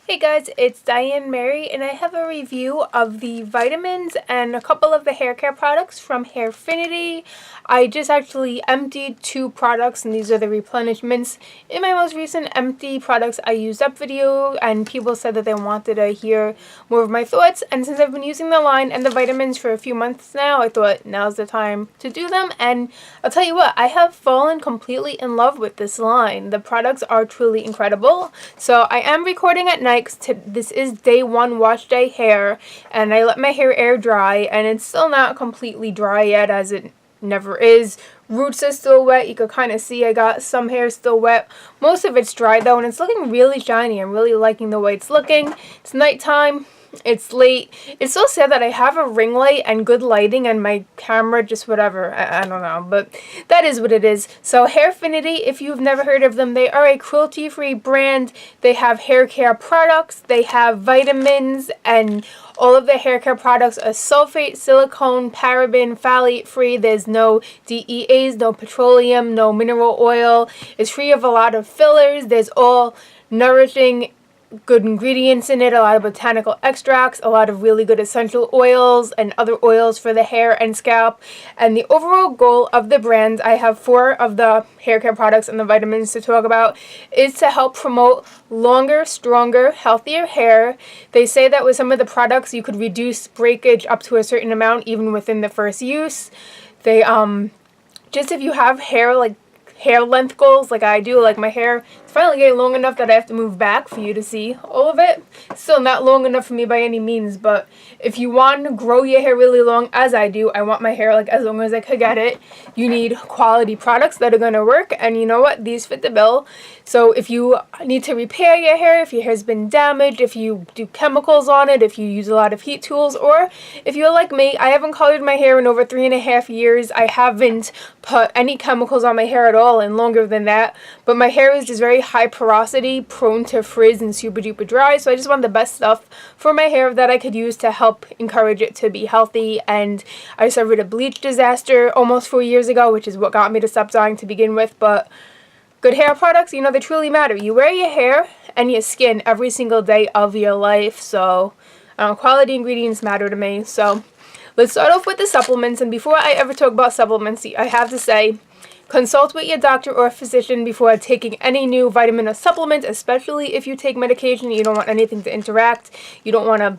Hey guys, it's Diane Mary and I have a review of the vitamins and a couple of the hair care products from Hairfinity. I just actually emptied 2 products and these are the replenishments. In my most recent empty products I used up video and people said that they wanted to hear more of my thoughts, and since I've been using the line and the vitamins for a few months now, I thought now's the time to do them. And I'll tell you what, I have fallen completely in love with this line. The products are truly incredible. So I am recording at night. This is day 1 wash day hair, and I let my hair air dry, and it's still not completely dry yet, as it never is. Roots are still wet. You could kind of see I got some hair still wet. Most of it's dry though, and it's looking really shiny. I'm really liking the way it's looking. It's nighttime. It's late. It's so sad that I have a ring light and good lighting and my camera just whatever. I don't know, but that is what it is. So Hairfinity, if you've never heard of them, they are a cruelty-free brand. They have hair care products. They have vitamins, and all of the hair care products are sulfate, silicone, paraben, phthalate free. There's no DEAs, no petroleum, no mineral oil. It's free of a lot of fillers. There's all nourishing good ingredients in it, a lot of botanical extracts, a lot of really good essential oils and other oils for the hair and scalp. And the overall goal of the brand, I have 4 of the hair care products and the vitamins to talk about, is to help promote longer, stronger, healthier hair. They say that with some of the products you could reduce breakage up to a certain amount even within the first use. They just if you have hair length goals like I do, like my hair is finally getting long enough that I have to move back for you to see all of it. Still not long enough for me by any means, but if you want to grow your hair really long, as I do, I want my hair like as long as I could get it, you need quality products that are going to work, and you know what, these fit the bill. So if you need to repair your hair, if your hair's been damaged, if you do chemicals on it, if you use a lot of heat tools, or if you're like me, I haven't colored my hair in over 3.5 years. I haven't put any chemicals on my hair at all and longer than that, but my hair is just very high porosity, prone to frizz and super duper dry, so I just want the best stuff for my hair that I could use to help encourage it to be healthy. And I suffered a bleach disaster almost 4 years ago, which is what got me to stop dyeing to begin with. But good hair products, you know, they truly matter. You wear your hair and your skin every single day of your life, so quality ingredients matter to me. So let's start off with the supplements, and before I ever talk about supplements, I have to say, consult with your doctor or physician before taking any new vitamin or supplement, especially if you take medication. You don't want anything to interact. You don't want to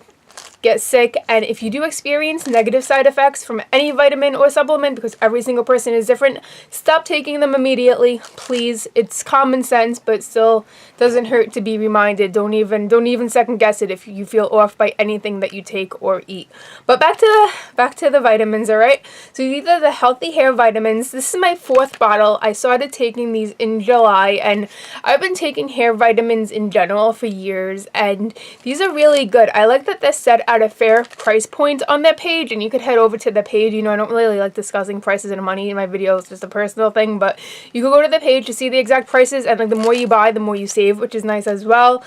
get sick, and if you do experience negative side effects from any vitamin or supplement, because every single person is different, stop taking them immediately, please. It's common sense, but still doesn't hurt to be reminded. Don't even second guess it if you feel off by anything that you take or eat. But back to the vitamins, all right? So these are the Healthy Hair Vitamins. This is my 4th bottle. I started taking these in July, and I've been taking hair vitamins in general for years, and these are really good. I like that they're set at a fair price point on their page, and you could head over to the page. You know, I don't really like discussing prices and money in my videos, just a personal thing, but you could go to the page to see the exact prices, and like the more you buy, the more you save, which is nice as well.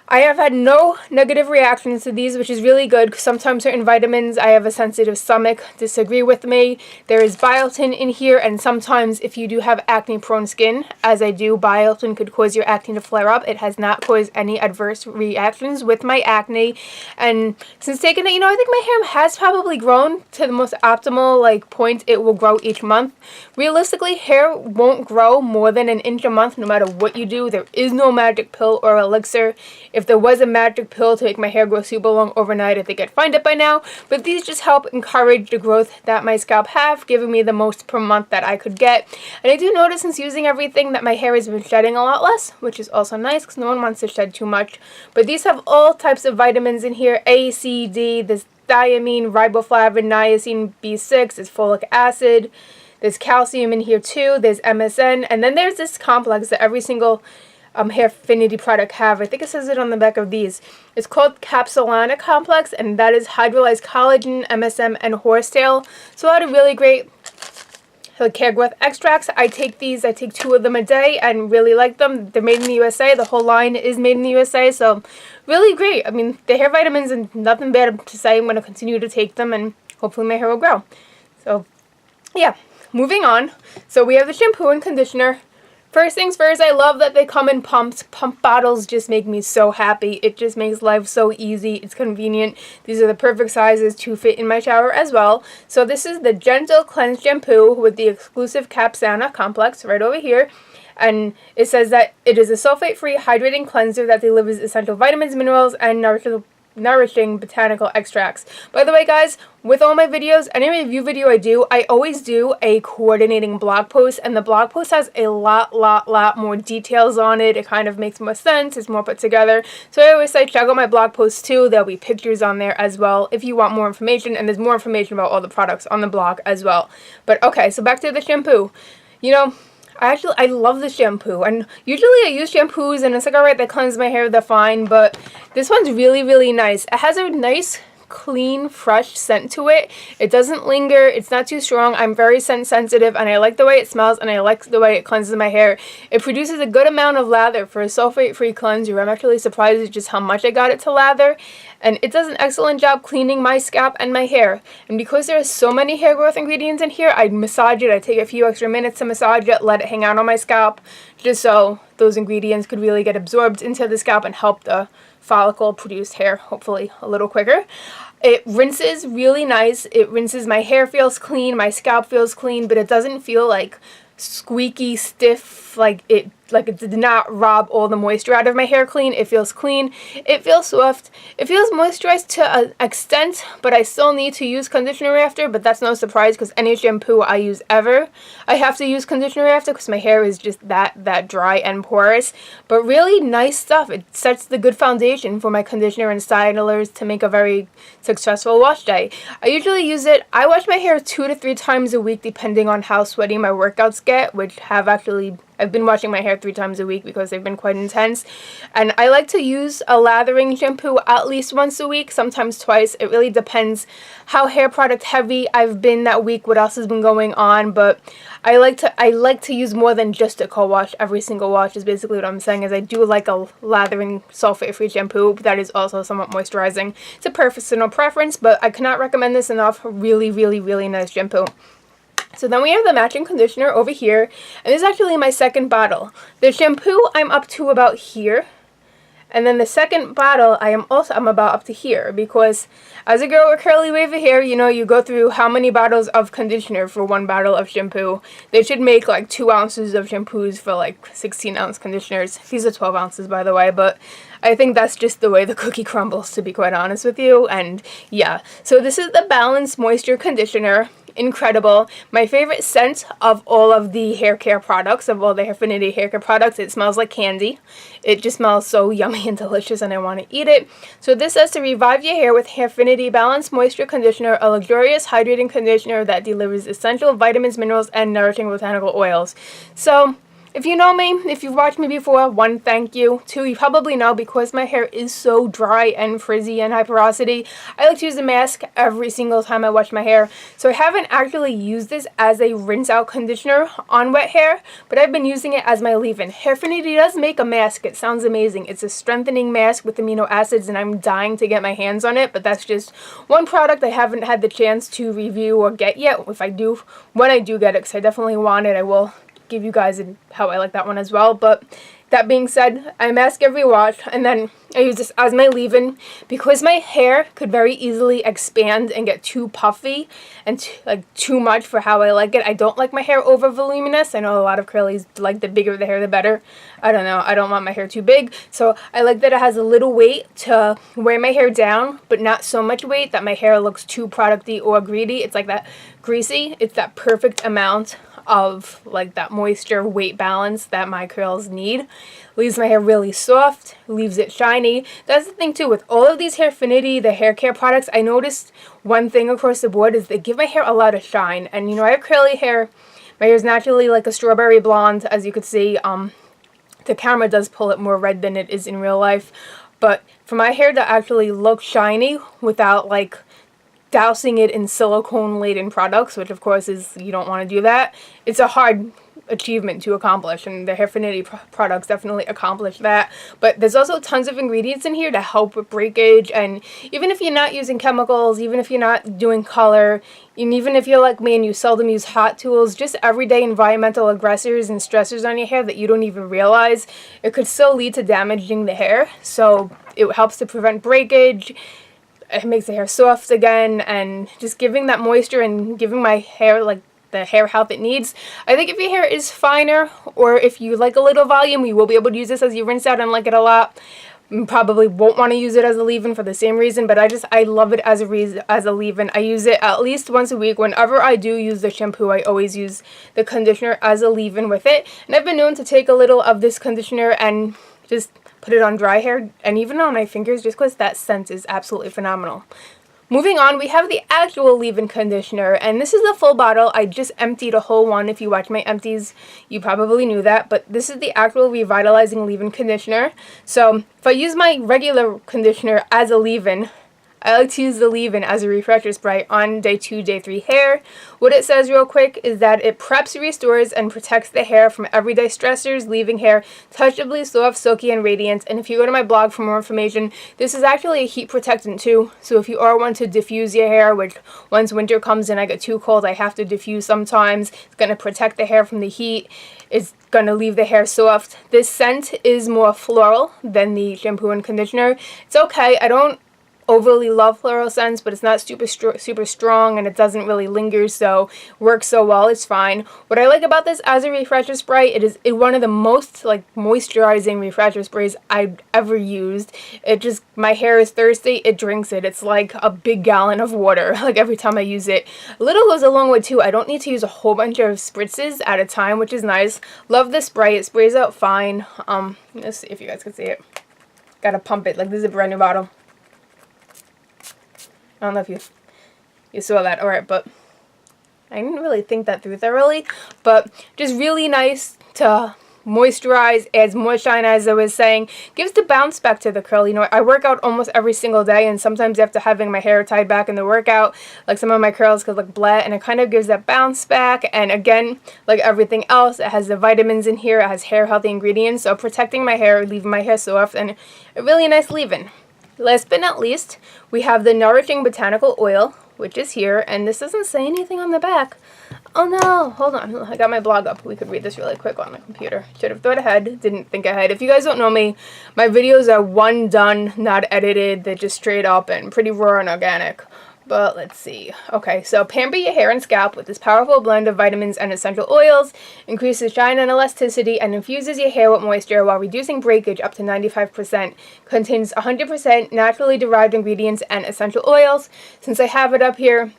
I have had no negative reactions to these, which is really good, because sometimes certain vitamins, I have a sensitive stomach, disagree with me. There is biotin in here, and sometimes if you do have acne-prone skin, as I do, biotin could cause your acne to flare up. It has not caused any adverse reactions with my acne, and since taking it, you know, I think my hair has probably grown to the most optimal point it will grow each month. Realistically, hair won't grow more than an inch a month no matter what you do. There is no magic pill or elixir. If there was a magic pill to make my hair grow super long overnight, I think I'd find it by now. But these just help encourage the growth that my scalp have, giving me the most per month that I could get. And I do notice since using everything that my hair has been shedding a lot less, which is also nice because no one wants to shed too much. But these have all types of vitamins in here, A, C, D, there's thiamine, riboflavin, niacin, B6, there's folic acid, there's calcium in here too, there's MSM, and then there's this complex that every single Hairfinity product have. I think it says it on the back of these. It's called Capsulana Complex, and that is hydrolyzed collagen, MSM, and horsetail. So a lot of really great hair growth extracts. I take 2 of them a day and really like them. They're made in the USA. The whole line is made in the USA, so really great. I mean, the hair vitamins, and nothing bad to say. I'm going to continue to take them, and hopefully my hair will grow. So yeah, moving on. So we have the shampoo and conditioner First things first, I love that they come in pumps. Pump bottles just make me so happy. It just makes life so easy. It's convenient. These are the perfect sizes to fit in my shower as well. So this is the Gentle Cleanse Shampoo with the exclusive Capsana complex right over here. And it says that it is a sulfate-free hydrating cleanser that delivers essential vitamins, minerals, and nourishing botanical extracts. By the way, guys, with all my videos, any review video I do, I always do a coordinating blog post, and the blog post has a lot more details on it. It kind of makes more sense. It's more put together. So I always say check out my blog post too. There'll be pictures on there as well if you want more information, and there's more information about all the products on the blog as well. But okay, so back to the shampoo. You know, I love the shampoo, and usually I use shampoos and it's like, alright, they cleanse my hair, they're fine, but this one's really nice. It has a nice, clean, fresh scent to it. It doesn't linger, it's not too strong. I'm very scent sensitive, and I like the way it smells, and I like the way it cleanses my hair. It produces a good amount of lather for a sulfate-free cleanser. I'm actually surprised at just how much I got it to lather, and it does an excellent job cleaning my scalp and my hair. And because there are so many hair growth ingredients in here, I massage it. I take a few extra minutes to massage it, let it hang out on my scalp, just so those ingredients could really get absorbed into the scalp and help the follicle produce hair, hopefully a little quicker. It rinses really nice. It rinses, my hair feels clean, my scalp feels clean, but it doesn't feel like squeaky, stiff, like it did not rob all the moisture out of my hair clean. It feels clean. It feels soft. It feels moisturized to an extent, but I still need to use conditioner after, but that's no surprise because any shampoo I use ever, I have to use conditioner after because my hair is just that dry and porous. But really nice stuff. It sets the good foundation for my conditioner and stylers to make a very successful wash day. I usually use it, I wash my hair 2 to 3 times a week depending on how sweaty my workouts get, which I've been washing my hair 3 times a week because they've been quite intense. And I like to use a lathering shampoo at least once a week, sometimes twice. It really depends how hair product heavy I've been that week, what else has been going on. But I like to use more than just a co-wash. Every single wash is basically what I'm saying, is I do like a lathering sulfate-free shampoo that is also somewhat moisturizing. It's a personal preference, but I cannot recommend this enough. Really nice shampoo. So then we have the matching conditioner over here, and this is actually my second bottle. The shampoo I'm up to about here, and then the second bottle I'm about up to here, because as a girl with curly wavy hair, you know, you go through how many bottles of conditioner for 1 bottle of shampoo. They should make like 2 ounces of shampoos for like 16-ounce conditioners. These are 12 ounces, by the way, but I think that's just the way the cookie crumbles, to be quite honest with you. And yeah, so this is the Balanced Moisture Conditioner. Incredible. My favorite scent of all of the hair care products, of all the Hairfinity hair care products. It smells like candy. It just smells so yummy and delicious, and I want to eat it. So this says to revive your hair with Hairfinity Balanced Moisture Conditioner, a luxurious hydrating conditioner that delivers essential vitamins, minerals, and nourishing botanical oils. So if you know me, if you've watched me before, 1, thank you. 2, you probably know, because my hair is so dry and frizzy and high porosity, I like to use a mask every single time I wash my hair. So I haven't actually used this as a rinse out conditioner on wet hair, but I've been using it as my leave-in. Hairfinity does make a mask. It sounds amazing. It's a strengthening mask with amino acids, and I'm dying to get my hands on it, but that's just one product I haven't had the chance to review or get yet. When I do get it, because I definitely want it, I will give you guys how I like that one as well. But that being said, I mask every wash, and then I use this as my leave-in because my hair could very easily expand and get too puffy and too much for how I like it. I don't like my hair over voluminous. I know a lot of curlies like the bigger the hair the better. I don't know. I don't want my hair too big, so I like that it has a little weight to weigh my hair down, but not so much weight that my hair looks too producty or greedy. It's like that greasy. It's that perfect amount of like that moisture weight balance that my curls need. Leaves my hair really soft, leaves it shiny. That's the thing too with all of these Hairfinity, the hair care products. I noticed one thing across the board is they give my hair a lot of shine. And you know, I have curly hair. My hair is naturally like a strawberry blonde, as you could see. The camera does pull it more red than it is in real life, but for my hair to actually look shiny without like dousing it in silicone laden products, which of course is, you don't want to do that. It's a hard achievement to accomplish, and the Hairfinity products definitely accomplish that. But there's also tons of ingredients in here to help with breakage, and even if you're not using chemicals, even if you're not doing color, and even if you're like me and you seldom use hot tools, just everyday environmental aggressors and stressors on your hair that you don't even realize, it could still lead to damaging the hair. So it helps to prevent breakage. It makes the hair soft again, and just giving that moisture and giving my hair like the hair health it needs. I think if your hair is finer, or if you like a little volume, you will be able to use this as you rinse out and like it a lot. You probably won't want to use it as a leave-in for the same reason, but I love it as a leave-in. I use it at least once a week. Whenever I do use the shampoo, I always use the conditioner as a leave-in with it. And I've been known to take a little of this conditioner and just put it on dry hair and even on my fingers, just because that scent is absolutely phenomenal. Moving on, we have the actual leave-in conditioner, and this is the full bottle. I just emptied a whole one. If you watch my empties, you probably knew that, but this is the actual Revitalizing leave-in conditioner. So if I use my regular conditioner as a leave-in, I like to use the leave-in as a refresher spray on day 2, day 3 hair. What it says real quick is that it preps, restores, and protects the hair from everyday stressors, leaving hair touchably soft, silky, and radiant. And if you go to my blog for more information, this is actually a heat protectant too. So if you are one to diffuse your hair, which once winter comes and I get too cold, I have to diffuse sometimes, it's going to protect the hair from the heat. It's going to leave the hair soft. This scent is more floral than the shampoo and conditioner. It's okay. I don't overly love floral scents, but it's not super strong, and it doesn't really linger, so works so well. It's fine. What I like about this as a refresher spray, it is one of the most like moisturizing refresher sprays I've ever used. It just, my hair is thirsty, it drinks it. It's like a big gallon of water like every time I use it. A little goes a long way too. I don't need to use a whole bunch of spritzes at a time, which is nice. Love this spray. It sprays out fine. Let's see if you guys can see it. Gotta pump it. Like, this is a brand new bottle. I don't know if you saw that. Alright, but I didn't really think that through thoroughly. But just really nice to moisturize, adds more shine, as I was saying. Gives the bounce back to the curl. You know, I work out almost every single day, and sometimes after having my hair tied back in the workout, like some of my curls could look blah, and it kind of gives that bounce back. And again, like everything else, it has the vitamins in here. It has hair healthy ingredients, so protecting my hair, leaving my hair soft, and a really nice leave-in. Last but not least, we have the Nourishing Botanical Oil, which is here, and this doesn't say anything on the back. Oh no, hold on, I got my blog up. We could read this really quick on the computer. Should have thought ahead, didn't think ahead. If you guys don't know me, my videos are one done, not edited. They're just straight up and pretty raw and organic. But let's see. Okay, so pamper your hair and scalp with this powerful blend of vitamins and essential oils, increases shine and elasticity, and infuses your hair with moisture while reducing breakage up to 95%. Contains 100% naturally derived ingredients and essential oils. Since I have it up here,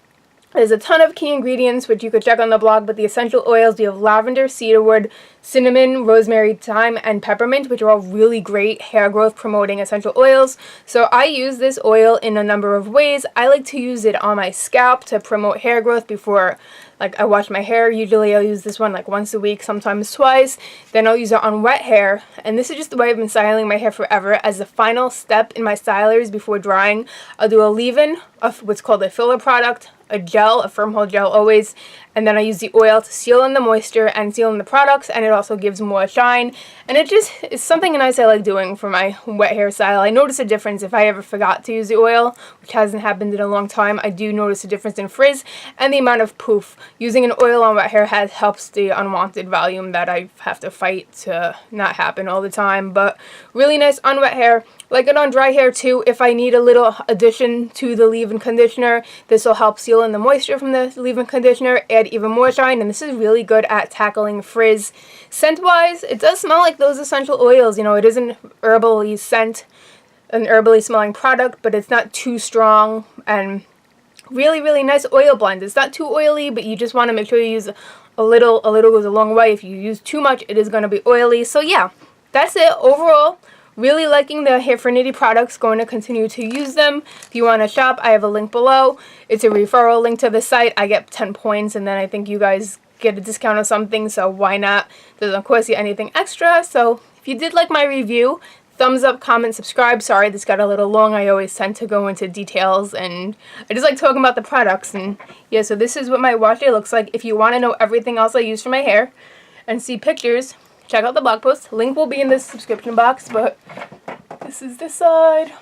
there's a ton of key ingredients, which you could check on the blog, but the essential oils, we have lavender, cedarwood, cinnamon, rosemary, thyme, and peppermint, which are all really great hair growth promoting essential oils. So I use this oil in a number of ways. I like to use it on my scalp to promote hair growth before I wash my hair. Usually I'll use this one like once a week, sometimes twice. Then I'll use it on wet hair. And this is just the way I've been styling my hair forever. As the final step in my stylers before drying, I'll do a leave-in of what's called a filler product, a gel, a firm hold gel always, and then I use the oil to seal in the moisture and seal in the products, and it also gives more shine, and it just is something nice I like doing for my wet hair style. I notice a difference if I ever forgot to use the oil, which hasn't happened in a long time. I do notice a difference in frizz and the amount of poof. Using an oil on wet hair helps the unwanted volume that I have to fight to not happen all the time, but really nice on wet hair. Like it on dry hair too. If I need a little addition to the leave-in conditioner, this will help seal in the moisture from the leave-in conditioner, add even more shine, and this is really good at tackling frizz. Scent-wise, it does smell like those essential oils. You know, it isn't herbally scent, an herbally smelling product, but it's not too strong, and really nice oil blend. It's not too oily, but you just want to make sure you use a little. A little goes a long way. If you use too much, it is going to be oily. So yeah, that's it. Overall, really liking the Hairfinity products, going to continue to use them. If you want to shop, I have a link below. It's a referral link to the site. I get 10 points, and then I think you guys get a discount or something, so why not? Doesn't cost you anything extra. So if you did like my review, thumbs up, comment, subscribe. Sorry, this got a little long. I always tend to go into details, and I just like talking about the products. And yeah, so this is what my wash day looks like. If you want to know everything else I use for my hair, and see pictures, check out the blog post. Link will be in the description box, but this is this side.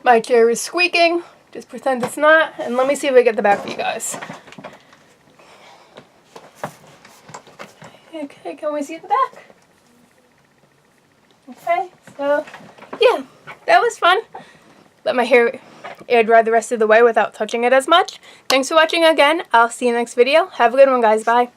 My chair is squeaking. Just pretend it's not. And let me see if I get the back for you guys. Okay, can we see the back? Okay, so yeah, that was fun. Let my hair air dry the rest of the way without touching it as much. Thanks for watching again. I'll see you next video. Have a good one, guys. Bye.